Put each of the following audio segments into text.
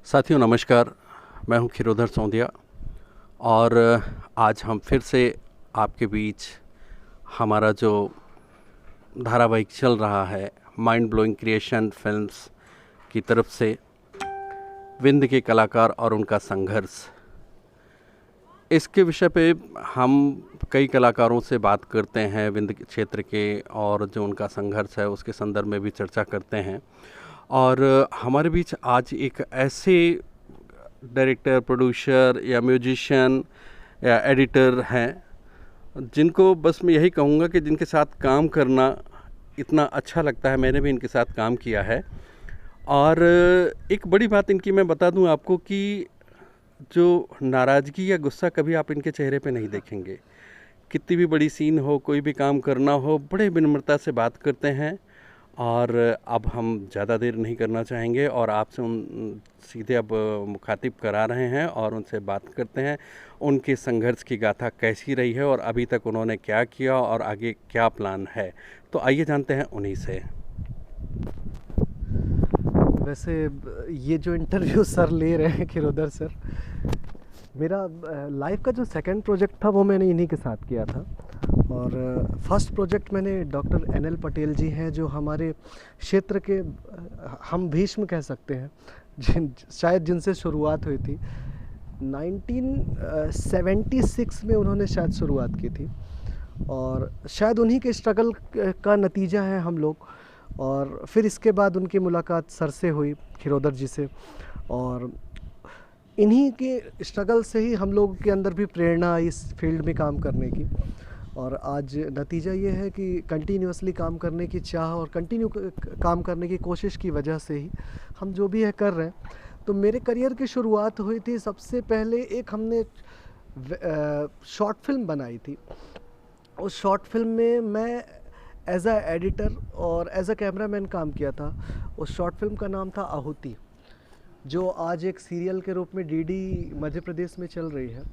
साथियों नमस्कार। मैं हूं खीरोधर सौंदिया और आज हम फिर से आपके बीच हमारा जो धारावाहिक चल रहा है माइंड ब्लोइंग क्रिएशन फिल्म्स की तरफ से विंध्य के कलाकार और उनका संघर्ष, इसके विषय पे हम कई कलाकारों से बात करते हैं विंध्य क्षेत्र के, और जो उनका संघर्ष है उसके संदर्भ में भी चर्चा करते हैं। और हमारे बीच आज एक ऐसे डायरेक्टर, प्रोड्यूसर या म्यूजिशियन या एडिटर हैं जिनको बस मैं यही कहूँगा कि जिनके साथ काम करना इतना अच्छा लगता है। मैंने भी इनके साथ काम किया है और एक बड़ी बात इनकी मैं बता दूं आपको कि जो नाराज़गी या गुस्सा कभी आप इनके चेहरे पे नहीं देखेंगे। कितनी भी बड़ी सीन हो, कोई भी काम करना हो, बड़े विनम्रता से बात करते हैं। और अब हम ज़्यादा देर नहीं करना चाहेंगे और आपसे सीधे अब मुखातिब करा रहे हैं और उनसे बात करते हैं उनके संघर्ष की गाथा कैसी रही है और अभी तक उन्होंने क्या किया और आगे क्या प्लान है। तो आइए जानते हैं उन्हीं से। वैसे ये जो इंटरव्यू सर ले रहे हैं खिरोधर सर, मेरा लाइफ का जो सेकंड प्रोजेक्ट था वो मैंने इन्हीं के साथ किया था। और फर्स्ट प्रोजेक्ट मैंने डॉक्टर NL पटेल जी हैं जो हमारे क्षेत्र के हम भीष्म कह सकते हैं, शायद जिनसे शुरुआत हुई थी 1976 में उन्होंने शायद शुरुआत की थी और शायद उन्हीं के स्ट्रगल का नतीजा है हम लोग। और फिर इसके बाद उनकी मुलाकात सर से हुई, खिरोधर जी से, और इन्हीं के स्ट्रगल से ही हम लोग के अंदर भी प्रेरणा आई इस फील्ड में काम करने की। और आज नतीजा ये है कि कंटिन्यूसली काम करने की चाह और कंटिन्यू काम करने की कोशिश की वजह से ही हम जो भी है कर रहे हैं। तो मेरे करियर की शुरुआत हुई थी, सबसे पहले एक हमने शॉर्ट फिल्म बनाई थी। उस शॉर्ट फिल्म में मैं एज अ एडिटर और एज अ कैमरामैन काम किया था। उस शॉर्ट फिल्म का नाम था आहुति, जो आज एक सीरियल के रूप में डीडी मध्य प्रदेश में चल रही है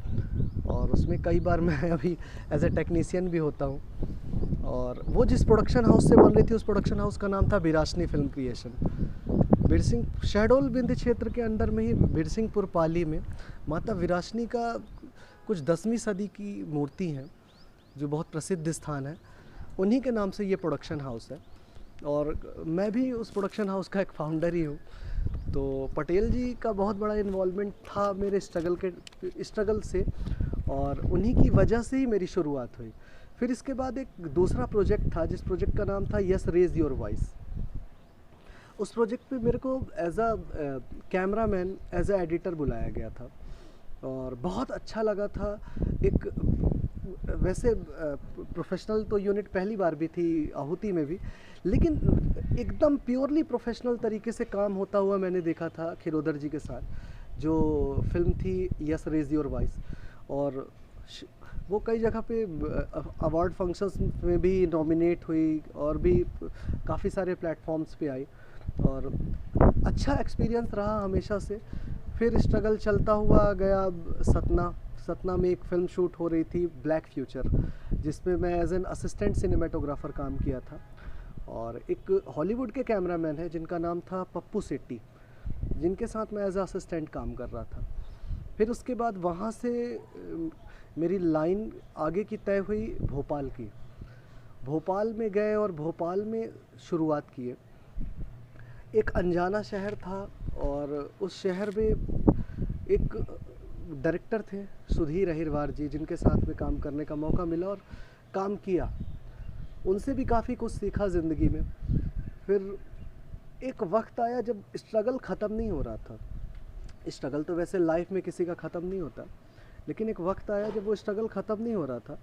और उसमें कई बार मैं अभी एज अ टेक्नीशियन भी होता हूँ। और वो जिस प्रोडक्शन हाउस से बन रही थी उस प्रोडक्शन हाउस का नाम था बिराशनी फिल्म क्रिएशन। बिरसिंह शहडोल विंध्य क्षेत्र के अंदर में ही बिरसिंहपुर पाली में माता विराशनी का कुछ 10वीं सदी की मूर्ति है जो बहुत प्रसिद्ध स्थान है, उन्हीं के नाम से ये प्रोडक्शन हाउस है। और मैं भी उस प्रोडक्शन हाउस का एक फाउंडर ही हूँ। तो पटेल जी का बहुत बड़ा इन्वॉल्वमेंट था मेरे स्ट्रगल से और उन्हीं की वजह से ही मेरी शुरुआत हुई। फिर इसके बाद एक दूसरा प्रोजेक्ट था जिस प्रोजेक्ट का नाम था यस रेज योर वॉइस। उस प्रोजेक्ट पे मेरे को as a cameraman, as an editor बुलाया गया था और बहुत अच्छा लगा था। एक वैसे प्रोफेशनल तो यूनिट पहली बार भी थी आहुति में भी, लेकिन एकदम प्योरली प्रोफेशनल तरीके से काम होता हुआ मैंने देखा था खिरोधर जी के साथ, जो फिल्म थी यस रेज योर वॉइस। और वो कई जगह पे अवार्ड फंक्शंस में भी नॉमिनेट हुई और भी काफ़ी सारे प्लेटफॉर्म्स पे आई और अच्छा एक्सपीरियंस रहा हमेशा से। फिर स्ट्रगल चलता हुआ गया। सतना में एक फ़िल्म शूट हो रही थी ब्लैक फ्यूचर, जिसमें मैं एज एन असिस्टेंट सिनेमेटोग्राफर काम किया था। और एक हॉलीवुड के कैमरामैन हैं जिनका नाम था पप्पू सेट्टी, जिनके साथ मैं एज अ असिस्टेंट काम कर रहा था। फिर उसके बाद वहाँ से मेरी लाइन आगे की तय हुई भोपाल की। भोपाल में गए और भोपाल में शुरुआत किए। एक अनजाना शहर था और उस शहर में एक डायरेक्टर थे सुधीर अहिरवार जी, जिनके साथ में काम करने का मौका मिला और काम किया। उनसे भी काफ़ी कुछ सीखा ज़िंदगी में। फिर एक वक्त आया जब स्ट्रगल ख़त्म नहीं हो रहा था। स्ट्रगल तो वैसे लाइफ में किसी का ख़त्म नहीं होता, लेकिन एक वक्त आया जब वो स्ट्रगल ख़त्म नहीं हो रहा था।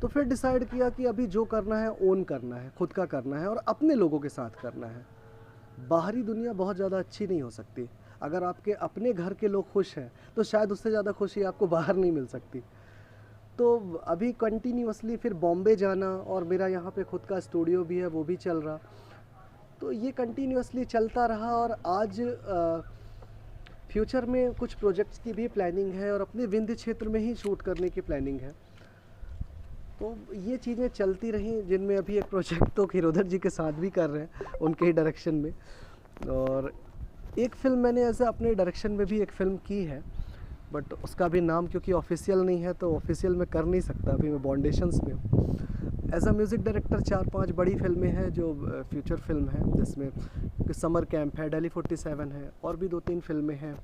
तो फिर डिसाइड किया कि अभी जो करना है ओन करना है, खुद का करना है और अपने लोगों के साथ करना है। बाहरी दुनिया बहुत ज़्यादा अच्छी नहीं हो सकती। अगर आपके अपने घर के लोग खुश हैं तो शायद उससे ज़्यादा खुशी आपको बाहर नहीं मिल सकती। तो अभी कंटिन्यूअसली फिर बॉम्बे जाना और मेरा यहाँ पे खुद का स्टूडियो भी है, वो भी चल रहा। तो ये कंटिन्यूअसली चलता रहा और आज फ्यूचर में कुछ प्रोजेक्ट्स की भी प्लानिंग है और अपने विंध्य क्षेत्र में ही शूट करने की प्लानिंग है। तो ये चीज़ें चलती रहीं, जिनमें अभी एक प्रोजेक्ट तो खिरोधर जी के साथ भी कर रहे हैं उनके ही डायरेक्शन में। और एक फ़िल्म मैंने ऐसे अपने डायरेक्शन में भी एक फ़िल्म की है, बट उसका भी नाम क्योंकि ऑफिशियल नहीं है तो ऑफिशियल मैं कर नहीं सकता, अभी मैं बॉन्डेशंस में हूँ। एज अ म्यूज़िक डायरेक्टर 4-5 बड़ी फ़िल्में हैं जो फ्यूचर फिल्म है, जिसमें समर कैंप है, दिल्ली 47 है, और भी 2-3 फिल्में हैं।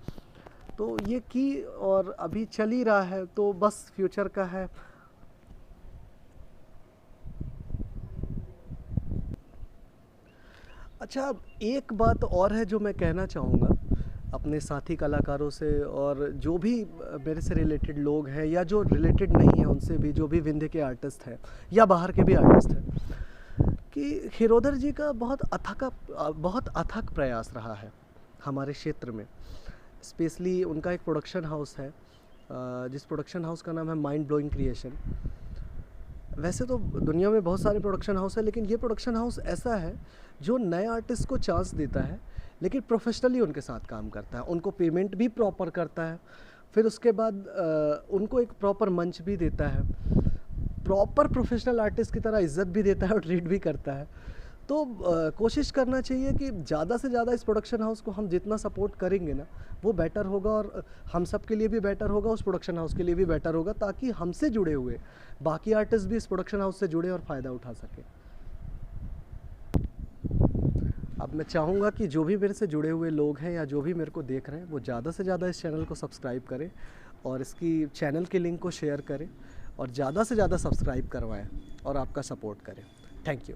तो ये की और अभी चल ही रहा है, तो बस फ्यूचर का है। अच्छा, एक बात और है जो मैं कहना चाहूँगा अपने साथी कलाकारों से, और जो भी मेरे से रिलेटेड लोग हैं या जो रिलेटेड नहीं है उनसे भी, जो भी विंध्य के आर्टिस्ट हैं या बाहर के भी आर्टिस्ट हैं, कि खीरोधर जी का बहुत अथक प्रयास रहा है हमारे क्षेत्र में। स्पेशली उनका एक प्रोडक्शन हाउस है, जिस प्रोडक्शन हाउस का नाम है माइंड ब्लोइंग क्रिएशन। वैसे तो दुनिया में बहुत सारे प्रोडक्शन हाउस है, लेकिन ये प्रोडक्शन हाउस ऐसा है जो नए आर्टिस्ट को चांस देता है, लेकिन प्रोफेशनली उनके साथ काम करता है, उनको पेमेंट भी प्रॉपर करता है, फिर उसके बाद उनको एक प्रॉपर मंच भी देता है, प्रॉपर प्रोफेशनल आर्टिस्ट की तरह इज्जत भी देता है और ट्रीट भी करता है। तो कोशिश करना चाहिए कि ज़्यादा से ज़्यादा इस प्रोडक्शन हाउस को हम जितना सपोर्ट करेंगे ना, वो बेटर होगा, और हम सब के लिए भी बेटर होगा, उस प्रोडक्शन हाउस के लिए भी बेटर होगा, ताकि हमसे जुड़े हुए बाकी आर्टिस्ट भी इस प्रोडक्शन हाउस से जुड़े और फ़ायदा उठा सकें। अब मैं चाहूँगा कि जो भी मेरे से जुड़े हुए लोग हैं या जो भी मेरे को देख रहे हैं, वो ज़्यादा से ज़्यादा इस चैनल को सब्सक्राइब करें और इसकी चैनल के लिंक को शेयर करें और ज़्यादा से ज़्यादा सब्सक्राइब करवाएं और आपका सपोर्ट करें। Thank you.